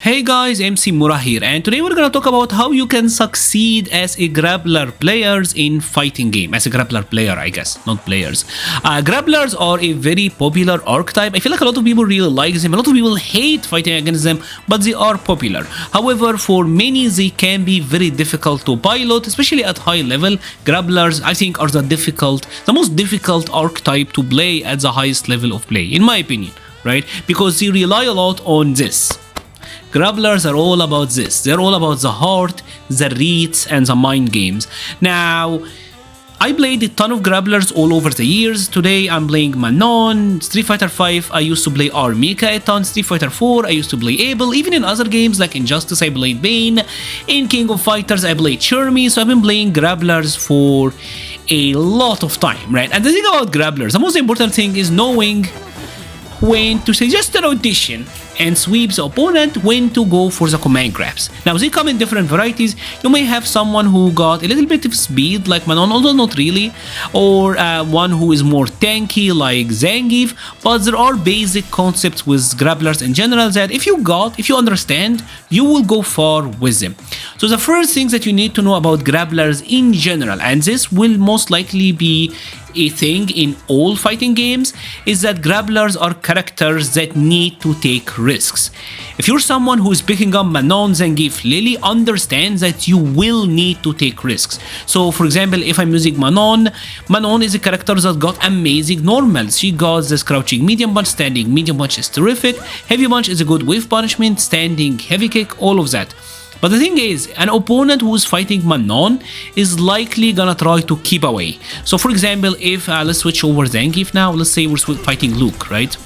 Hey guys, MC Mura here, and today we're gonna talk about how you can succeed as a grappler players in fighting game. As a grappler player, I guess, not players. Grapplers are a very popular archetype. I feel like a lot of people really like them. A lot of people hate fighting against them, but they are popular. However, for many, they can be very difficult to pilot, especially at high level. Grapplers, I think, are the most difficult archetype to play at the highest level of play, in my opinion, right? Because they rely a lot on this. Grapplers are all about this. They're all about the heart, the reads, and the mind games. Now, I played a ton of Grapplers all over the years. Today, I'm playing Manon. Street Fighter V, I used to play Armika a ton. Street Fighter 4, I used to play Abel. Even in other games like Injustice, I played Bane. In King of Fighters, I played Chermi. So I've been playing Grapplers for a lot of time, right? And the thing about Grapplers, the most important thing is knowing when to suggest an audition and sweep the opponent, when to go for the command grabs. Now they come in different varieties. You may have someone who got a little bit of speed like Manon, although not really, or one who is more tanky like Zangief, but there are basic concepts with grapplers in general that if you understand, you will go far with them. So the first things that you need to know about grapplers in general, and this will most likely be a thing in all fighting games, is that grapplers are characters that need to take risks. If you're someone who is picking up Manon, Zangief, Lily, understand that you will need to take risks. So for example, if I'm using Manon is a character that got amazing normals. She got this crouching medium punch, standing medium punch is terrific, heavy punch is a good wave punishment, standing heavy kick, all of that. But the thing is, an opponent who is fighting Manon is likely gonna try to keep away. So for example, if let's switch over Zangief now, let's say we're fighting Luke, right?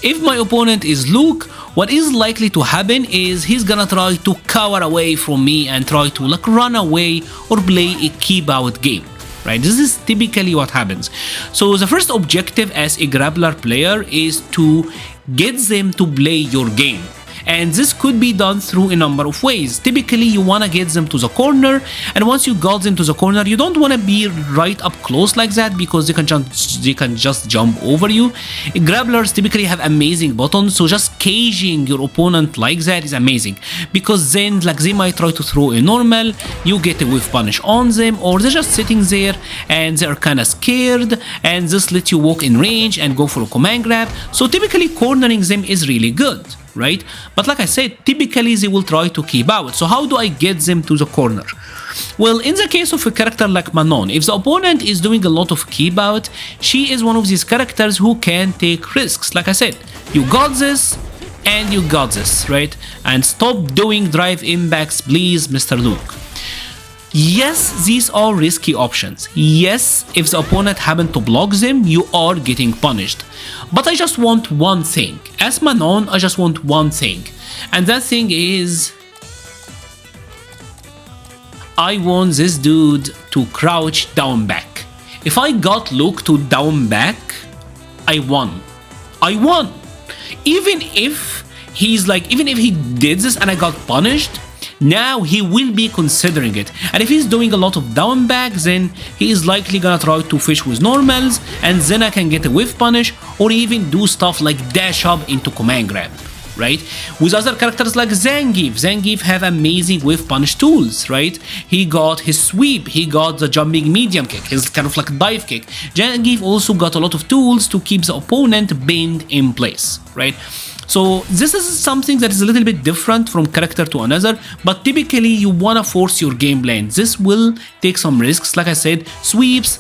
If my opponent is Luke, what is likely to happen is he's gonna try to cower away from me and try to like run away or play a keep out game. Right? This is typically what happens. So the first objective as a grappler player is to get them to play your game. And this could be done through a number of ways. Typically, you want to get them to the corner, and once you got them to the corner, you don't want to be right up close like that because they can just jump over you. Grapplers typically have amazing buttons, so just caging your opponent like that is amazing, because then like they might try to throw a normal, you get a whiff punish on them, or they're just sitting there and they're kind of scared, and this lets you walk in range and go for a command grab. So typically cornering them is really good, right? But like I said, typically they will try to keep out. So how do I get them to the corner? Well, in the case of a character like Manon, if the opponent is doing a lot of keep out, she is one of these characters who can take risks. Like I said, you got this and you got this, right? And stop doing drive impacts, please, Mr. Luke. Yes, these are risky options. Yes, if the opponent happened to block them, you are getting punished. But I just want one thing. As Manon, I just want one thing. And that thing is, I want this dude to crouch down back. If I got Luke to down back, I won. I won. Even if he did this and I got punished, now he will be considering it, and if he's doing a lot of down back, then he is likely gonna try to fish with normals, and then I can get a whiff punish or even do stuff like dash up into command grab, right? With other characters like Zangief have amazing whiff punish tools, right? He got his sweep, he got the jumping medium kick, his kind of like dive kick. Zangief also got a lot of tools to keep the opponent pinned in place, right? So this is something that is a little bit different from character to another, but typically you wanna force your game plan. This will take some risks, like I said, sweeps,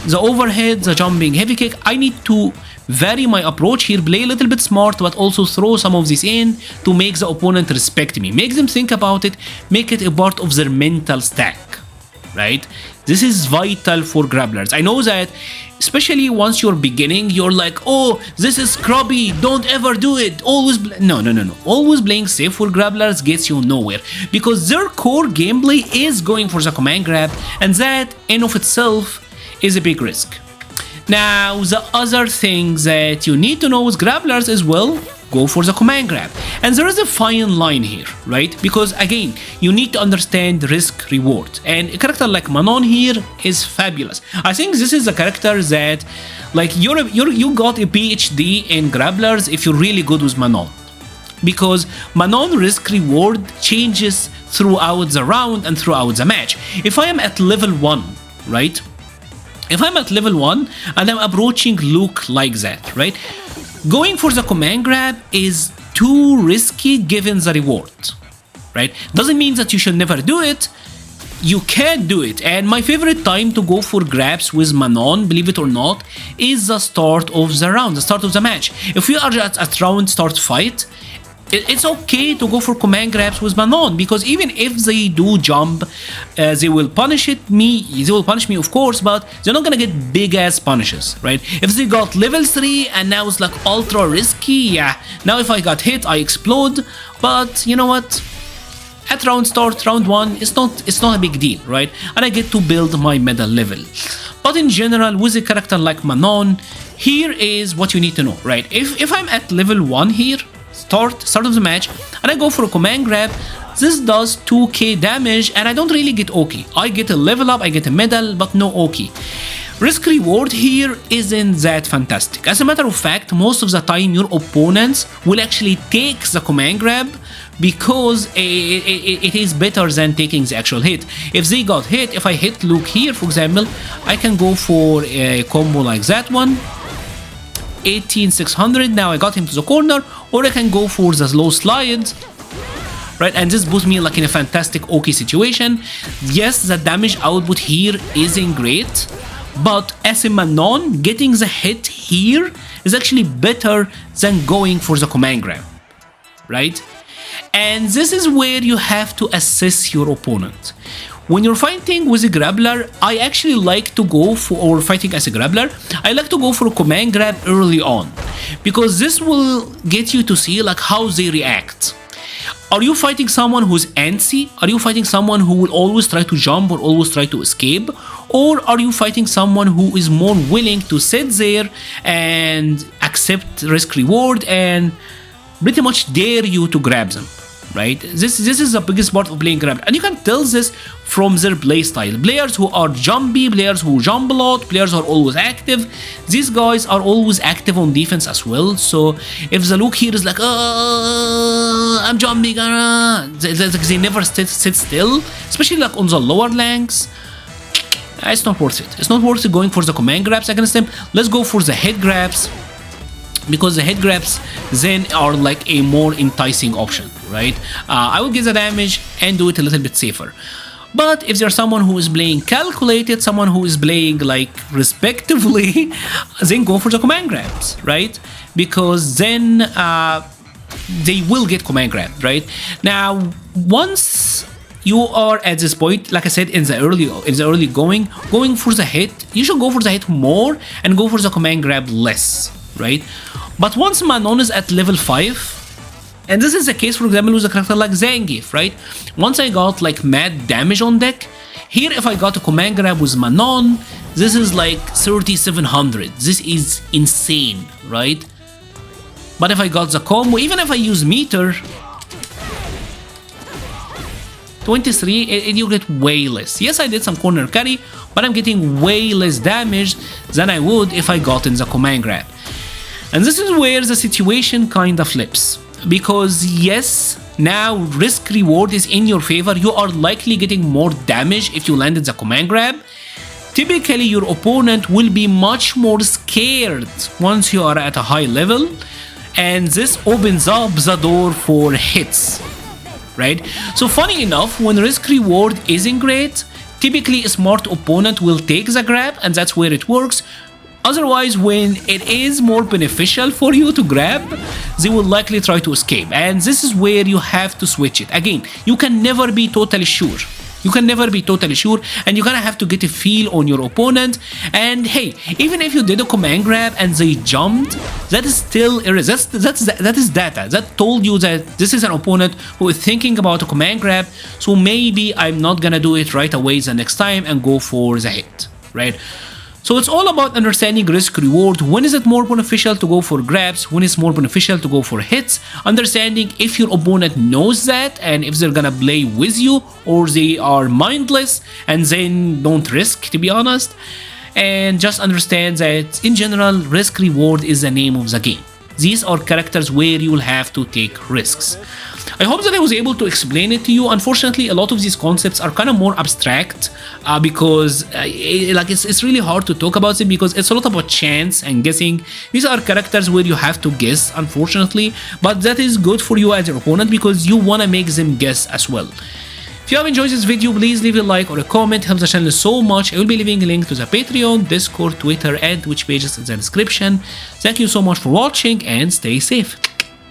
the overhead, the jumping heavy kick. I need to vary my approach here, play a little bit smart, but also throw some of this in to make the opponent respect me, make them think about it, make it a part of their mental stack, right? This is vital for grapplers. I know that especially once you're beginning, you're like, oh, this is scrubby, don't ever do it. No. Always playing safe for grapplers gets you nowhere, because their core gameplay is going for the command grab, and that in of itself is a big risk. Now, the other thing that you need to know with grapplers as well, go for the command grab. And there is a fine line here, right? Because again, you need to understand risk reward. And a character like Manon here is fabulous. I think this is a character that, like, you got a PhD in grapplers if you're really good with Manon. because Manon risk reward changes throughout the round and throughout the match. If I am at level 1, right? If I'm at level 1 and I'm approaching Luke like that, right? Going for the command grab is too risky given the reward, right? Doesn't mean that you should never do it. You can do it, and my favorite time to go for grabs with Manon, believe it or not, is the start of the round, the start of the match. If we are at round start fight, it's okay to go for command grabs with Manon, because even if they do jump, they will punish me. They will punish me, of course, but they're not gonna get big ass punishes, right? If they got level 3 and now it's like ultra risky, yeah. Now if I got hit, I explode. But you know what? At round start, round 1, it's not a big deal, right? And I get to build my medal level. But in general, with a character like Manon, here is what you need to know, right? If I'm at level 1 here, start of the match, and I go for a command grab, this does 2k damage, and I don't really get Oki. I get a level up, I get a medal, but no Oki. Risk reward here isn't that fantastic. As a matter of fact, most of the time your opponents will actually take the command grab, because it is better than taking the actual hit. If they got hit, if I hit Luke here, for example, I can go for a combo like that one, 18600. Now I got him to the corner, or I can go for the slow slide, right? And this puts me like in a fantastic Oki situation. Yes, the damage output here isn't great, but as a Manon, getting the hit here is actually better than going for the command grab, right? And this is where you have to assess your opponent. When you're fighting with a Grappler, I actually like to go for, or fighting as a Grappler, I like to go for a command grab early on, because this will get you to see like how they react. Are you fighting someone who's antsy? Are you fighting someone who will always try to jump or always try to escape? Or are you fighting someone who is more willing to sit there and accept risk reward and pretty much dare you to grab them, right? This is the biggest part of playing Grappler, and you can tell this from their playstyle. Players who are jumpy, players who jump a lot, players who are always active, these guys are always active on defense as well. So if the Luke here is like, I'm jumping, they never sit still, especially like on the lower ranks. It's not worth it. It's not worth it going for the command grabs against them. Let's go for the head grabs, because the head grabs then are like a more enticing option, right? I will get the damage and do it a little bit safer. But if there's someone who is playing calculated, someone who is playing like respectively, then go for the command grabs, right? Because then they will get command grabbed, right? Now, once you are at this point, like I said, in the early going for the hit, you should go for the hit more and go for the command grab less, right? But once Manon is at level 5, and this is the case, for example, with a character like Zangief, right? Once I got like mad damage on deck, here if I got a command grab with Manon, this is like 3700. This is insane, right? But if I got the combo, even if I use meter, 23, you get way less. Yes, I did some corner carry, but I'm getting way less damage than I would if I got in the command grab. And this is where the situation kind of flips, because yes, now risk reward is in your favor. You are likely getting more damage if you landed the command grab. Typically your opponent will be much more scared once you are at a high level, and this opens up the door for hits, right? So funny enough, when risk reward isn't great, typically a smart opponent will take the grab, and that's where it works. Otherwise, when it is more beneficial for you to grab, they will likely try to escape. And this is where you have to switch it. Again, you can never be totally sure. You can never be totally sure, and you're gonna have to get a feel on your opponent. And hey, even if you did a command grab and they jumped, that is still that is data that told you that this is an opponent who is thinking about a command grab. So maybe I'm not gonna do it right away the next time and go for the hit, right? So it's all about understanding risk reward. When is it more beneficial to go for grabs? When is more beneficial to go for hits? Understanding if your opponent knows that, and if they're gonna play with you, or they are mindless and then don't risk, to be honest. And just understand that in general, risk reward is the name of the game, these are characters where you will have to take risks. I hope that I was able to explain it to you. Unfortunately, a lot of these concepts are kind of more abstract because it's really hard to talk about them because it's a lot about chance and guessing. These are characters where you have to guess, unfortunately, but that is good for you as your opponent because you want to make them guess as well. If you have enjoyed this video, please leave a like or a comment, it helps the channel so much. I will be leaving a link to the Patreon, Discord, Twitter and Twitch pages in the description. Thank you so much for watching and stay safe.